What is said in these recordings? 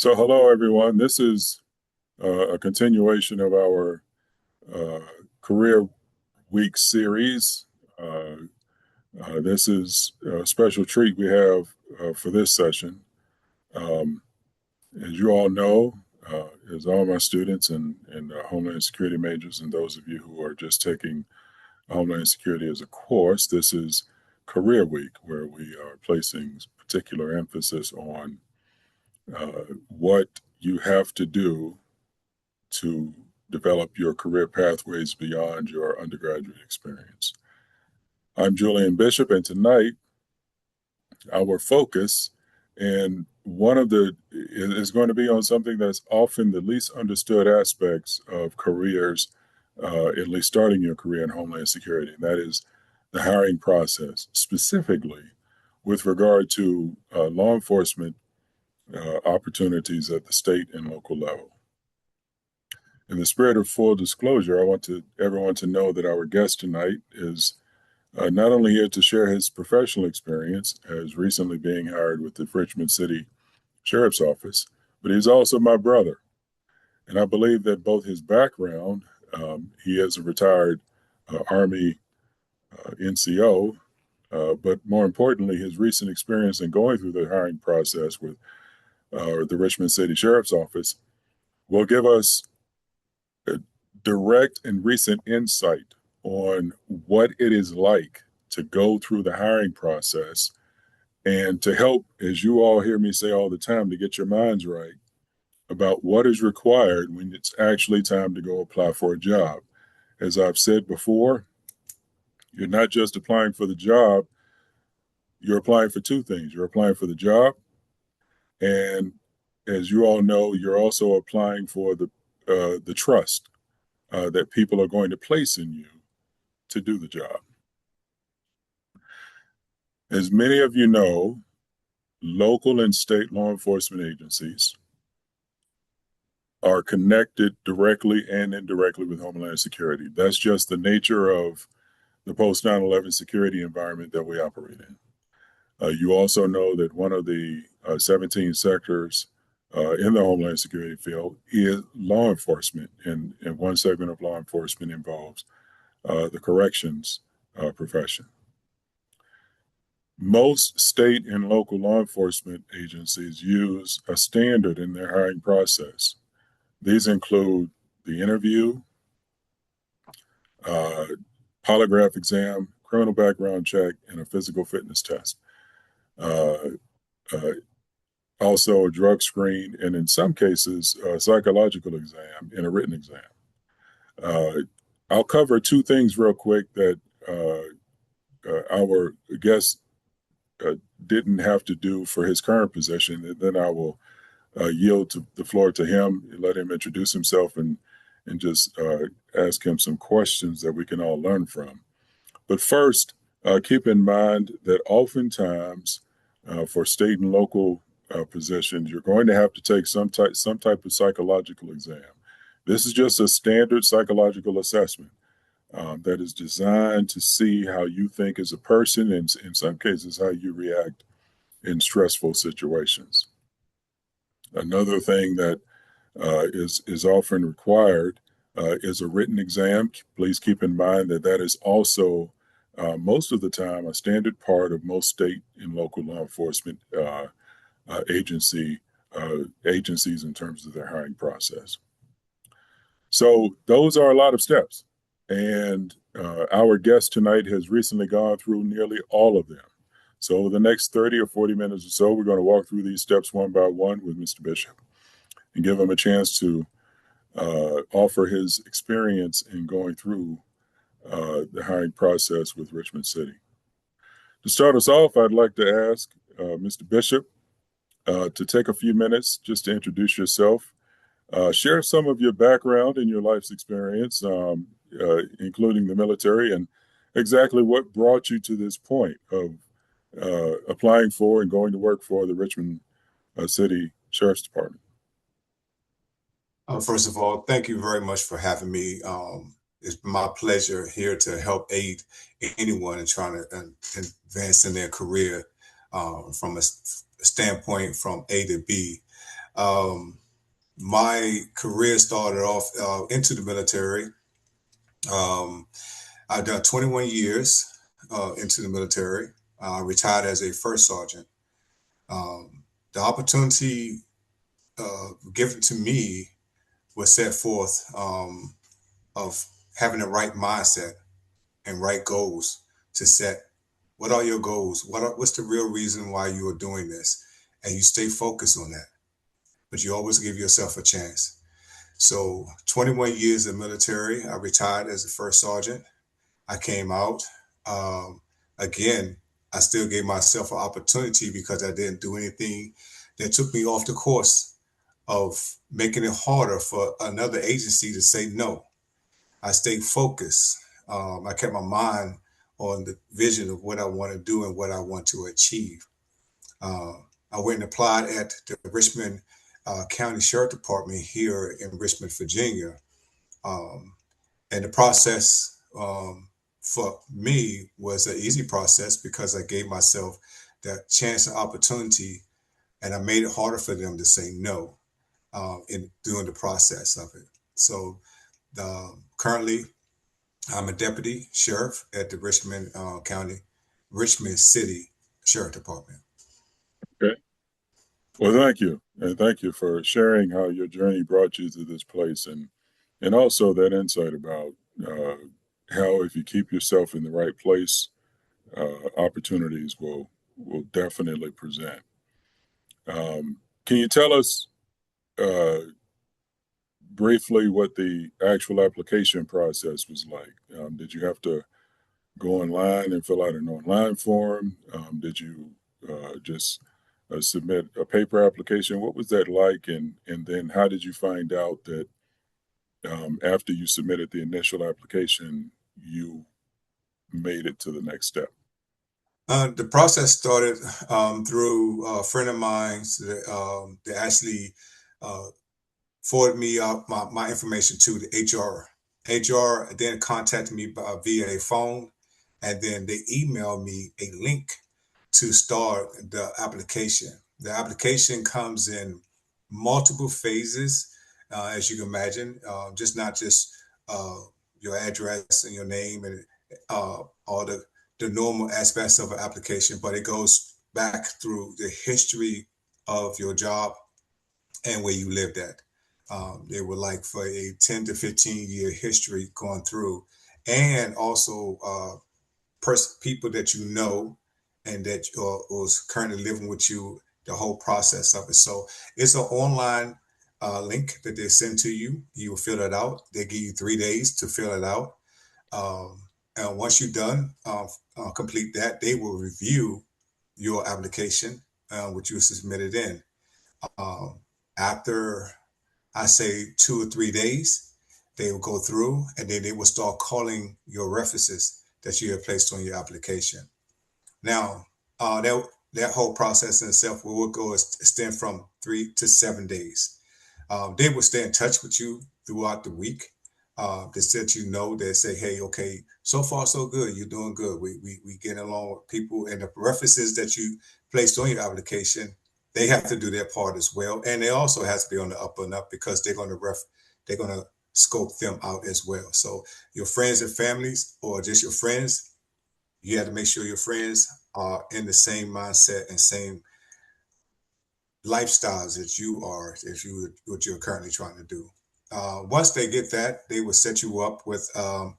So, hello everyone. This is a continuation of our uh, Career Week series. Uh, this is a special treat we have for this session. Um, as you all know, as all my students and Homeland Security majors, and those of you who are just taking Homeland Security as a course, this is Career Week, where we are placing particular emphasis on what you have to do to develop your career pathways beyond your undergraduate experience. I'm Julian Bishop, and tonight our focus and one of the is going to be on something that's often the least understood aspects of careers, at least starting your career in Homeland Security, and that is the hiring process, specifically with regard to law enforcement opportunities at the state and local level. In the spirit of full disclosure, I want everyone to know that our guest tonight is not only here to share his professional experience as recently being hired with the Richmond City Sheriff's Office, but he's also my brother. And I believe that both his background, he is a retired Army NCO, but more importantly, his recent experience in going through the hiring process with the Richmond City Sheriff's Office will give us a direct and recent insight on what it is like to go through the hiring process and to help, as you all hear me say all the time, to get your minds right about what is required when it's actually time to go apply for a job. As I've said before, you're not just applying for the job, you're applying for two things. You're applying for the job, and as you all know, you're also applying for the trust that people are going to place in you to do the job. As many of you know, local and state law enforcement agencies are connected directly and indirectly with Homeland Security. That's just the nature of the post 9/11 security environment that we operate in. You also know that one of the 17 sectors in the Homeland Security field is law enforcement, and one segment of law enforcement involves the corrections profession. Most state and local law enforcement agencies use a standard in their hiring process. These include the interview, uh, polygraph exam, criminal background check, and a physical fitness test. Uh, uh, Also, a drug screen, and in some cases, a psychological exam and a written exam. Uh, I'll cover two things real quick that our guest didn't have to do for his current position, and then I will yield the floor to him, let him introduce himself, and just ask him some questions that we can all learn from. But first, keep in mind that oftentimes for state and local positions, you're going to have to take some type of psychological exam. This is just a standard psychological assessment that is designed to see how you think as a person, and in some cases, how you react in stressful situations. Another thing that is often required is a written exam. Please keep in mind that that is also most of the time a standard part of most state and local law enforcement agencies in terms of their hiring process. So those are a lot of steps, and our guest tonight has recently gone through nearly all of them. So over the next 30 or 40 minutes or so, we're going to walk through these steps one by one with Mr. Bishop and give him a chance to offer his experience in going through the hiring process with Richmond City. To start us off, I'd like to ask Mr. Bishop to take a few minutes just to introduce yourself, share some of your background and your life's experience, including the military, and exactly what brought you to this point of applying for and going to work for the Richmond City Sheriff's Department. First of all, thank you very much for having me. It's my pleasure here to help aid anyone in trying to advance in their career from a standpoint from A to B. Um, my career started off into the military. Um, I've done 21 years into the military. Retired as a first sergeant. The opportunity given to me was set forth of having the right mindset and right goals to set. What are your goals? What's the real reason why you are doing this? And you stay focused on that, but you always give yourself a chance. So 21 years in the military, I retired as a first sergeant. I came out. Um, Again, I still gave myself an opportunity because I didn't do anything that took me off the course of making it harder for another agency to say no. I stayed focused. I kept my mind on the vision of what I want to do and what I want to achieve. Uh, I went and applied at the Richmond County Sheriff Department here in Richmond, Virginia. Um, and the process for me was an easy process because I gave myself that chance and opportunity, and I made it harder for them to say no in doing the process of it. So currently, I'm a deputy sheriff at the Richmond County, Richmond City Sheriff Department. Okay. Well, thank you, and thank you for sharing how your journey brought you to this place, and also that insight about uh, how if you keep yourself in the right place, opportunities will definitely present. Can you tell us uh, briefly what the actual application process was like? Did you have to go online and fill out an online form? Did you just submit a paper application? What was that like? And then how did you find out that after you submitted the initial application, you made it to the next step? The process started through a friend of mine that actually uh, forwarded me up my information to the HR. HR then contacted me via a phone, and then they emailed me a link to start the application. The application comes in multiple phases, as you can imagine, just not just uh, your address and your name and all the normal aspects of an application, but it goes back through the history of your job and where you lived at. They were like for a 10 to 15-year history going through, and also people that you know and that was currently living with you, the whole process of it. So it's an online link that they send to you. You will fill it out. They give you 3 days to fill it out. Um, and once you're done, complete that, they will review your application, which you submitted in. Um, After I say 2 or 3 days, they will go through and then they will start calling your references that you have placed on your application. Now, that whole process in itself will go extend from 3 to 7 days. They will stay in touch with you throughout the week. They let you know, they say, hey, okay, so far so good. You're doing good. We get along with people, and the references that you placed on your application, they have to do their part as well. And they also has to be on the up and up because they're gonna scope them out as well. So your friends and families or just your friends, you have to make sure your friends are in the same mindset and same lifestyles that you are, if you what you're currently trying to do. Once they get that, they will set you up with an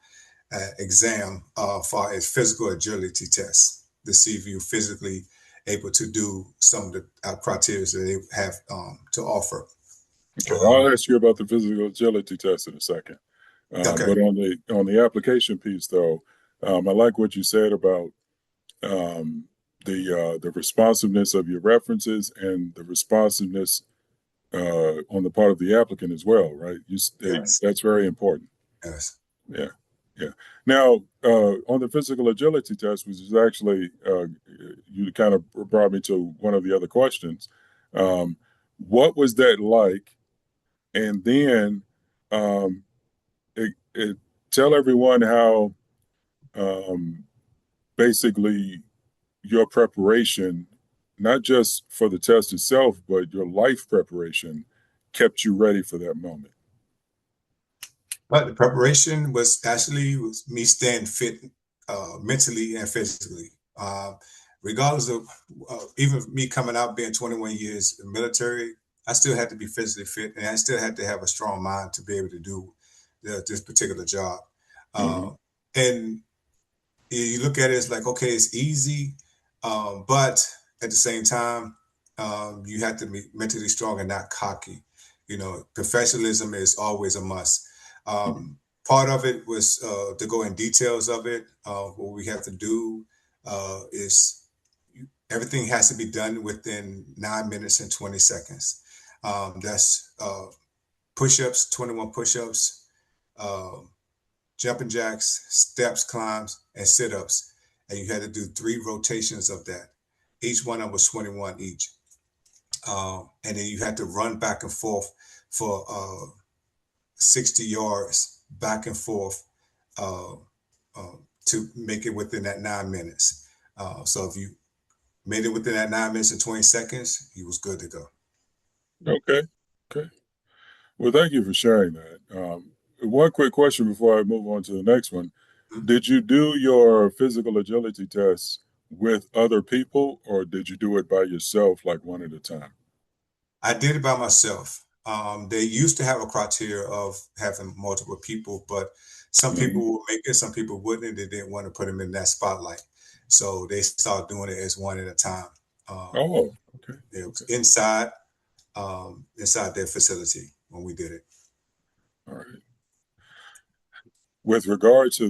exam for a physical agility test to see if you're physically able to do some of the criteria that they have to offer. Okay, Um, I'll ask you about the physical agility test in a second. okay, But on the application piece, though, I like what you said about um, the responsiveness of your references and the responsiveness on the part of the applicant as well, right? yes, That's very important. yes. Yeah, yeah. Now, on the physical agility test, which is actually you kind of brought me to one of the other questions. Um, what was that like? And then um, it tell everyone how um, basically your preparation not just for the test itself, but your life preparation kept you ready for that moment? But the preparation was me staying fit mentally and physically. Regardless of even me coming out being 21 years in the military, I still had to be physically fit and I still had to have a strong mind to be able to do this particular job. Mm-hmm. And you look at it as like, okay, it's easy, but at the same time, you have to be mentally strong and not cocky. You know, professionalism is always a must. Mm-hmm. Part of it was to go in details of it. What we have to do is everything has to be done within 9 minutes and 20 seconds. That's push-ups, 21 push-ups, um, jumping jacks, steps, climbs, and sit-ups. And you had to do 3 rotations of that. Each one of them was 21 each. And then you had to run back and forth for 60 yards back and forth uh, uh, to make it within that 9 minutes. So if you made it within that 9 minutes and 20 seconds, you was good to go. Okay. Okay. Well, thank you for sharing that. One quick question before I move on to the next one. Mhm. Did you do your physical agility tests with other people, or did you do it by yourself, like one at a time? I did it by myself. They used to have a criteria of having multiple people, but some Hmm. people would make it, some people wouldn't, and they didn't want to put them in that spotlight. So they started doing it as one at a time. Um, Oh, okay. it was Okay. inside their facility when we did it. All right. With regard to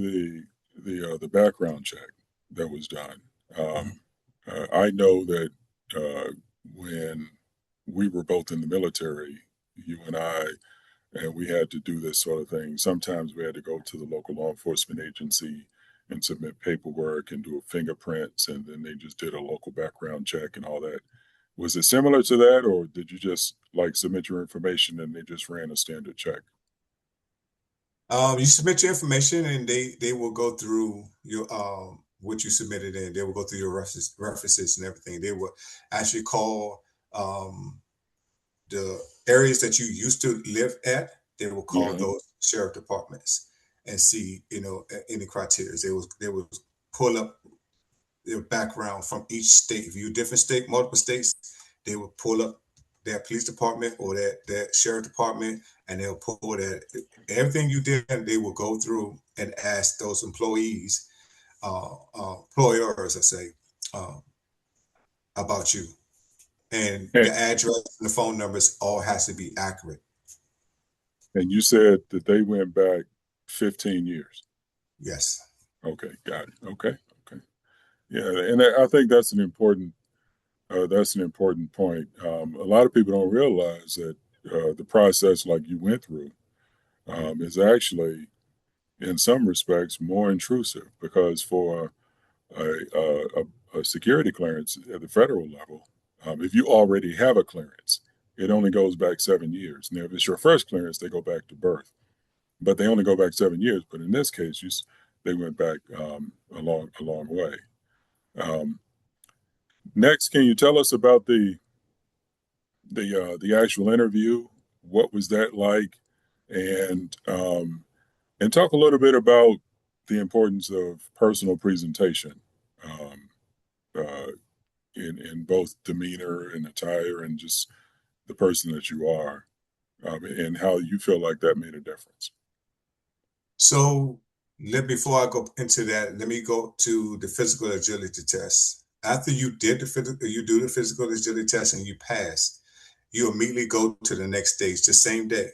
the background check that was done, Mhm. um, I know that uh, when we were both in the military, you and I, and we had to do this sort of thing. Sometimes we had to go to the local law enforcement agency and submit paperwork and do fingerprints, and then they just did a local background check and all that. Was it similar to that, or did you just like submit your information and they just ran a standard check? You submit your information, and they will go through your what you submitted in. They will go through your references and everything. They will actually call um, the areas that you used to live at. They will call Hmm. those sheriff departments and see, any criteria. They will pull up their background from each state. If you're a different state, multiple states, they will pull up their police department or their sheriff department, and they'll pull that everything you did. They will go through and ask those employees, employers, I say, uh, about you, and the And, address and the phone numbers all has to be accurate. and you said that they went back 15 years. Yes. Okay, got it. Okay, okay. Yeah, and I think that's an important point. A lot of people don't realize that the process like you went through is actually, in some respects, more intrusive because for a security clearance at the federal level, if you already have a clearance, it only goes back 7 years. Now, if it's your first clearance, they go back to birth, but they only go back 7 years. But in this case, they went back a long way. Um, Next, can you tell us about the actual interview? What was that like? And and talk a little bit about the importance of personal presentation um, uh, in both demeanor and attire and just the person that you are, and how you feel like that made a difference. So before I go into that, let me go to the physical agility test. After you do the physical agility test and you pass, you immediately go to the next stage the same day.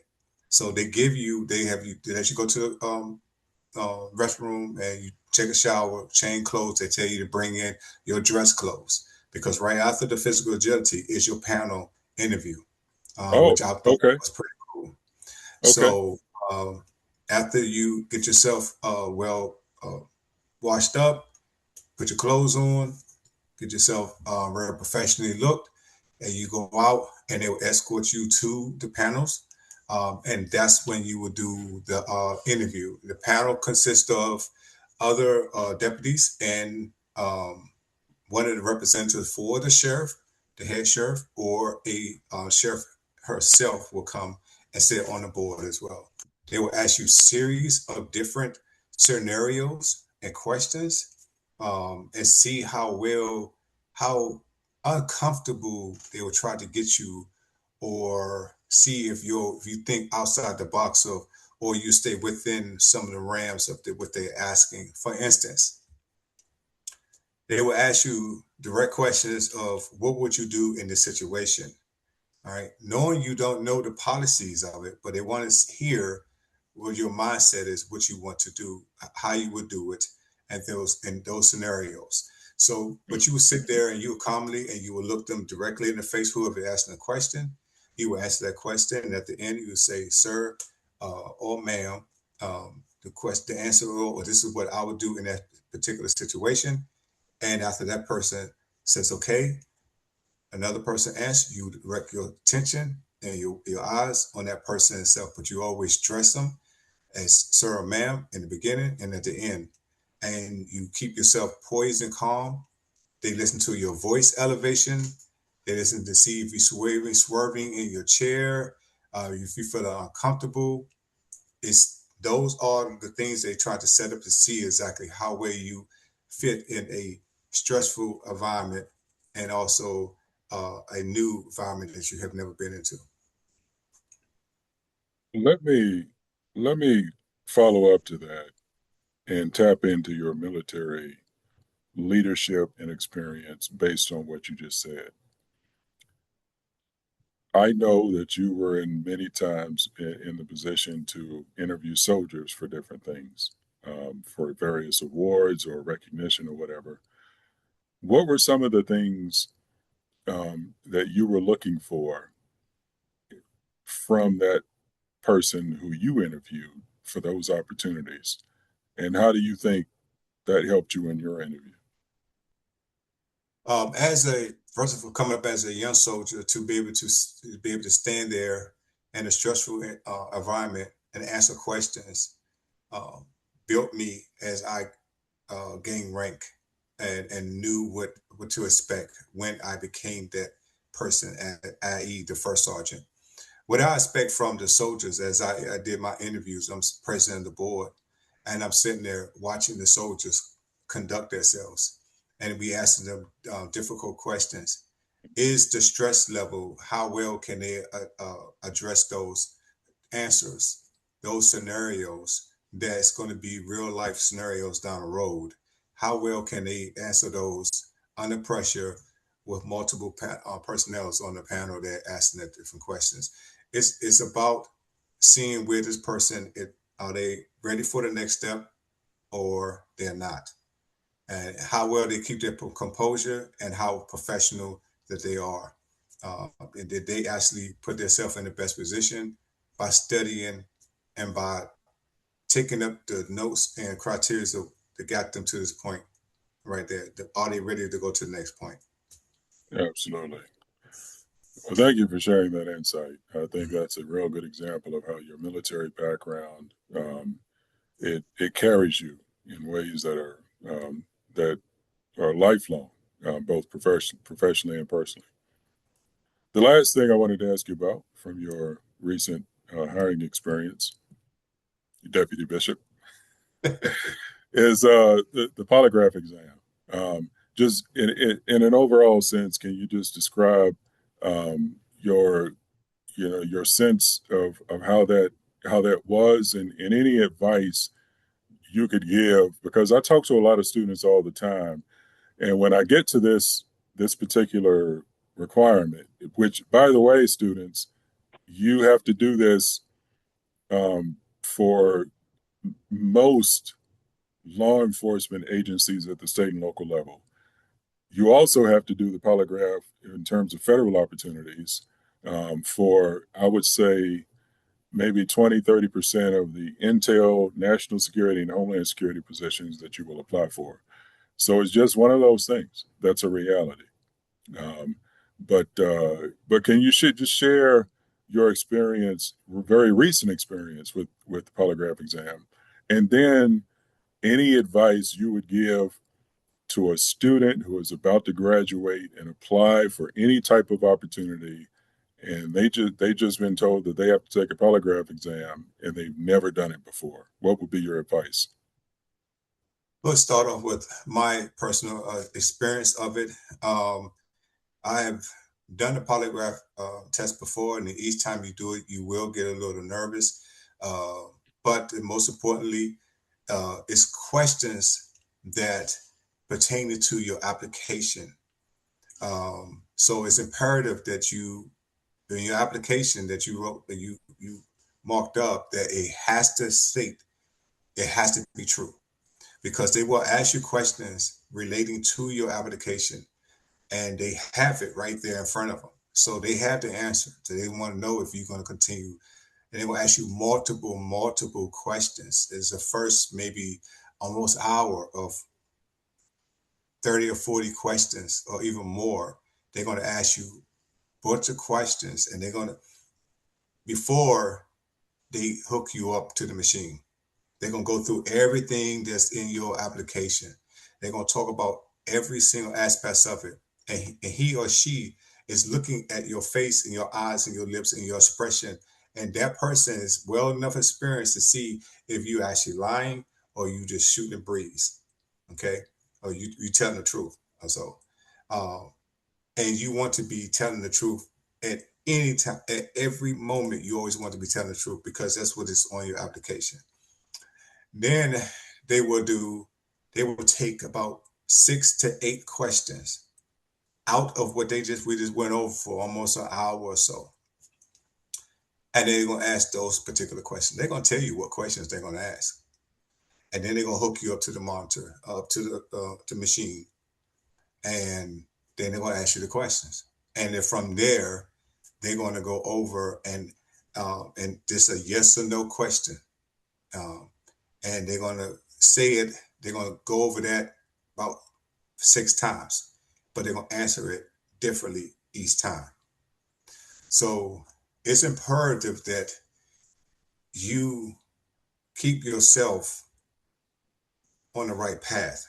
So they let you go to the restroom and you take a shower, change clothes. They tell you to bring in your dress clothes because right after the physical agility is your panel interview, Oh, which I thought okay, was pretty cool. okay. So after you get yourself washed up, put your clothes on, get yourself very professionally looked, and you go out and they will escort you to the panels. And that's when you will do the interview. The panel consists of other deputies and one of the representatives for the sheriff, the head sheriff, or a sheriff herself will come and sit on the board as well. They will ask you series of different scenarios and questions, and see how uncomfortable they will try to get you, or see if you think outside the box of, or you stay within some of the rams of what they're asking. For instance, they will ask you direct questions of what would you do in this situation? All right. Knowing you don't know the policies of it, but they want to hear what your mindset is, what you want to do, how you would do it, and those scenarios. So, but you would sit there and you would calmly and you would look them directly in the face, whoever asking a question. You would answer that question, and at the end you would say, "Sir, or ma'am, the answer, or this is what I would do in that particular situation." And after that person says, "Okay," another person asks, you direct your attention and your eyes on that person itself, but you always dress them as sir or ma'am in the beginning and at the end. And you keep yourself poised and calm. They listen to your voice elevation. They listen to see if you're swerving in your chair, if you feel uncomfortable. It's those are the things they try to set up to see exactly how well you fit in a stressful environment, and also a new environment that you have never been into. Let me let me follow up to that and tap into your military leadership and experience based on what you just said. I know that you were in many times in the position to interview soldiers for different things, for various awards or recognition or whatever. What were some of the things that you were looking for from that person who you interviewed for those opportunities? And how do you think that helped you in your interview? As a first of all, coming up as a young soldier, to be able to stand there in a stressful environment and answer questions, um, built me as I gained rank, and knew what to expect when I became that person, i.e., the first sergeant. What I expect from the soldiers, as I did my interviews, I'm president of the board, and I'm sitting there watching the soldiers conduct themselves, and we asking them difficult questions. Is the stress level, how well can they address those answers, those scenarios that's going to be real life scenarios down the road? How well can they answer those under pressure with multiple personnels on the panel that asking that different questions? It's about seeing where this person are they ready for the next step, or they're not, and how well they keep their composure and how professional that they are. And did they actually put themselves in the best position by studying and by taking up the notes and criteria that got them to this point right there? Are they ready to go to the next point? Absolutely. Well, thank you for sharing that insight. I think that's a real good example of how your military background it carries you in ways that are lifelong, both professionally and personally. The last thing I wanted to ask you about from your recent hiring experience, Deputy Bishop, is the polygraph exam. Just in an overall sense, can you just describe your your sense of how that was, and any advice you could give? Because I talk to a lot of students all the time, and when I get to this particular requirement, which, by the way, students, you have to do this for most law enforcement agencies at the state and local level. You also have to do the polygraph in terms of federal opportunities for, I would say, maybe 20-30% of the intel, national security, and homeland security positions that you will apply for. So it's just one of those things. That's a reality. Um, but can you just share your experience, very recent experience with the polygraph exam, and then any advice you would give to a student who is about to graduate and apply for any type of opportunity, and they just been told that they have to take a polygraph exam and they've never done it before? What would be your advice? Let's start off with my personal experience of it. Um, I have done the polygraph test before, and each time you do it, you will get a little nervous. Uh, but most importantly, it's questions that pertain to your application. So it's imperative that you, in your application that you wrote, that you marked up, that it has to state, it has to be true, because they will ask you questions relating to your application, and they have it right there in front of them. So they have the answer. So they want to know if you're going to continue. And they will ask you multiple questions. It's the first maybe almost hour of 30 or 40 questions or even more. They're going to ask you a bunch of questions, and they're going to, before they hook you up to the machine, they're going to go through everything that's in your application. They're going to talk about every single aspect of it. And he or she is looking at your face and your eyes and your lips and your expression. And that person is well enough experienced to see if you actually lying or you just shooting a breeze. Okay. Or you telling the truth. So, um, and you want to be telling the truth at any time, at every moment. You always want to be telling the truth, because that's what is on your application. Then they will do, they will take about 6 to 8 questions out of what we just went over for almost an hour or so. And they're gonna ask those particular questions. They're gonna tell you what questions they're gonna ask. And then they're gonna hook you up to the monitor, up to the machine. And then they're gonna ask you the questions. And then from there, they're gonna go over and just a yes or no question. Um, and they're going to say it, they're going to go over that about 6 times, but they're going to answer it differently each time. So it's imperative that you keep yourself on the right path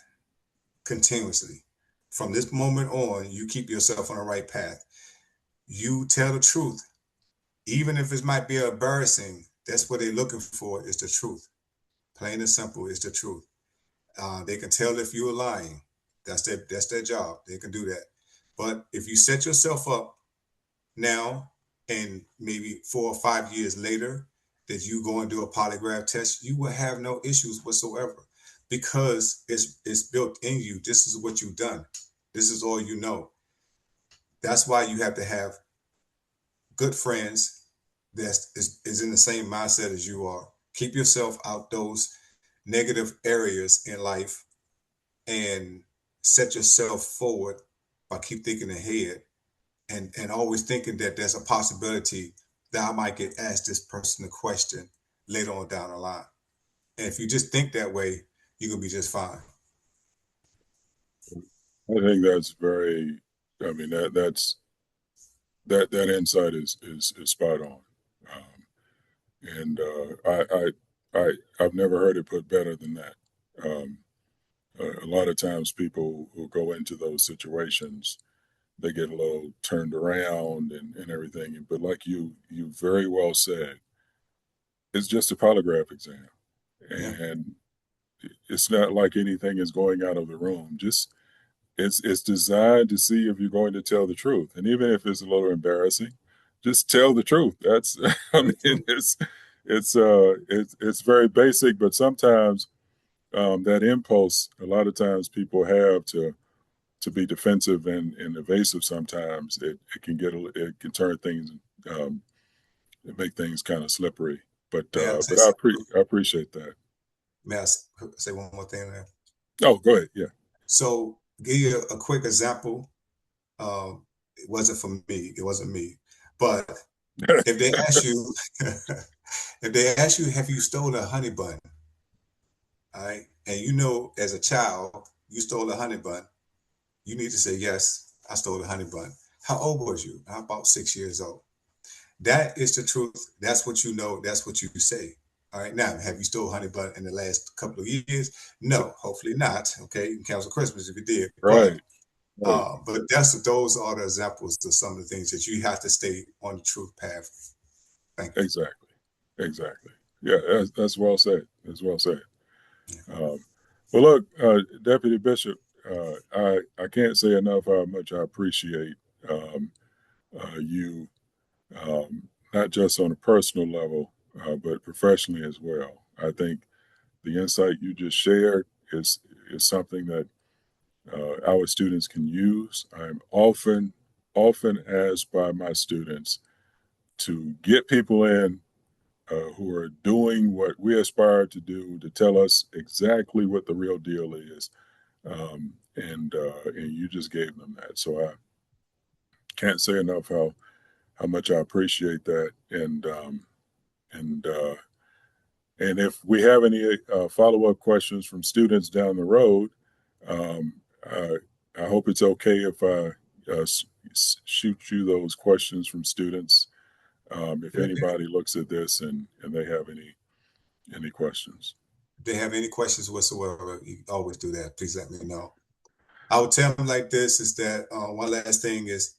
continuously. From this moment on, you keep yourself on the right path. You tell the truth, even if it might be embarrassing. That's what they're looking for, is the truth. Plain and simple, is the truth. They can tell if you're lying. That's their job. They can do that. But if you set yourself up now, and maybe 4 or 5 years later, that you go and do a polygraph test, you will have no issues whatsoever, because it's built in you. This is what you've done. This is all you know. That's why you have to have good friends that is in the same mindset as you are. Keep yourself out those negative areas in life, and set yourself forward by keep thinking ahead, and always thinking that there's a possibility that I might get asked this person a question later on down the line. And if you just think that way, you're gonna be just fine. I think that's very. I mean, that insight is spot on, and I've never heard it put better than that. Um, a lot of times, people who go into those situations, they get a little turned around and everything. But like you very well said, it's just a polygraph exam, Yeah, and it's not like anything is going out of the room. Just it's designed to see if you're going to tell the truth, and even if it's a little embarrassing, just tell the truth. That's I very mean, true. it's very basic, but sometimes that impulse, a lot of times people have to be defensive and evasive. Sometimes it can it can turn things, um, make things kind of slippery. May I say But something? I appreciate that. May I say one more thing there? Oh, go ahead. Yeah. So, give you a quick example. It wasn't for me. It wasn't me. But if they ask you, if they ask you, have you stolen a honey bun? All right, and you know, as a child, you stole a honey bun. You need to say, yes, I stole a honey bun. How old was you? About 6 years old. That is the truth. That's what you know. That's what you say. All right, now have you stole honey bun in the last couple of years? No, hopefully not. Okay, you can cancel Christmas if you did, Right, right, but those are the examples of some of the things that you have to stay on the truth path. Thank you. exactly, exactly. Yeah, that's well said. That's well said. Um, well, look, Deputy Bishop, I can't say enough how much I appreciate um, you, not just on a personal level, but professionally as well. I think the insight you just shared is something that our students can use. I'm often asked by my students to get people in who are doing what we aspire to do, to tell us exactly what the real deal is, and you just gave them that. So I can't say enough how much I appreciate that, and and if we have any follow up questions from students down the road, um, I, I hope it's okay if I shoot you those questions from students. If If anybody looks at this and they have any questions. they have any questions whatsoever, you always do that. Please let me know. I would tell them like this: is that one last thing is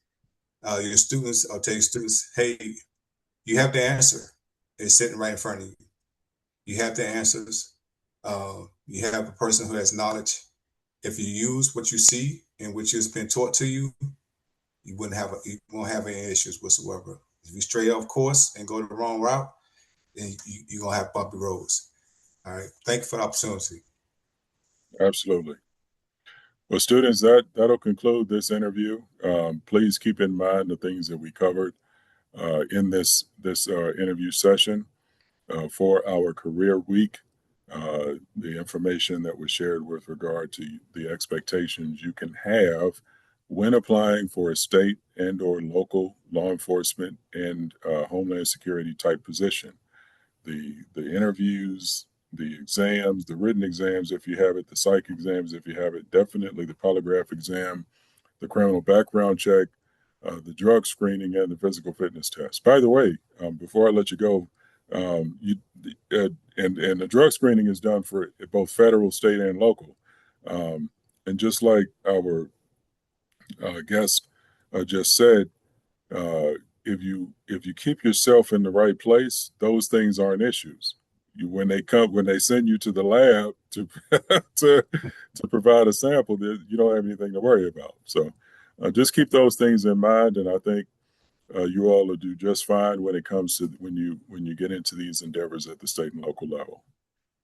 your students. I'll tell your students, hey, you have the answer. It's sitting right in front of you. You have the answers. You have a person who has knowledge. If you use what you see and which has been taught to you, you won't have any issues whatsoever. If you stray off course and go the wrong route, then you're gonna have bumpy roads. All right. Thank you for the opportunity. Absolutely. Well, students, that'll conclude this interview. Please keep in mind the things that we covered in this interview session for our career week. The information that was shared with regard to the expectations you can have when applying for a state and or local law enforcement and Homeland Security type position. The interviews, the exams, the written exams if you have it, the psych exams if you have it, definitely the polygraph exam, the criminal background check, the drug screening, and the physical fitness test. By the way, before I let you go, you and the drug screening is done for both federal, state, and local. And just like our guest just said, uh, if you keep yourself in the right place, those things aren't issues. When they send you to the lab to to to provide a sample, you don't have anything to worry about. So just keep those things in mind, and I think you all will do just fine when it comes to when you get into these endeavors at the state and local level.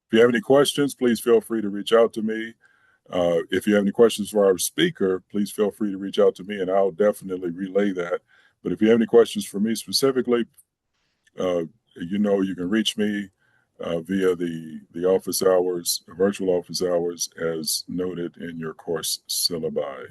If you have any questions, please feel free to reach out to me. If you have any questions for our speaker, please feel free to reach out to me, and I'll definitely relay that. But if you have any questions for me specifically, uh, you can reach me via the office hours, virtual office hours, as noted in your course syllabi.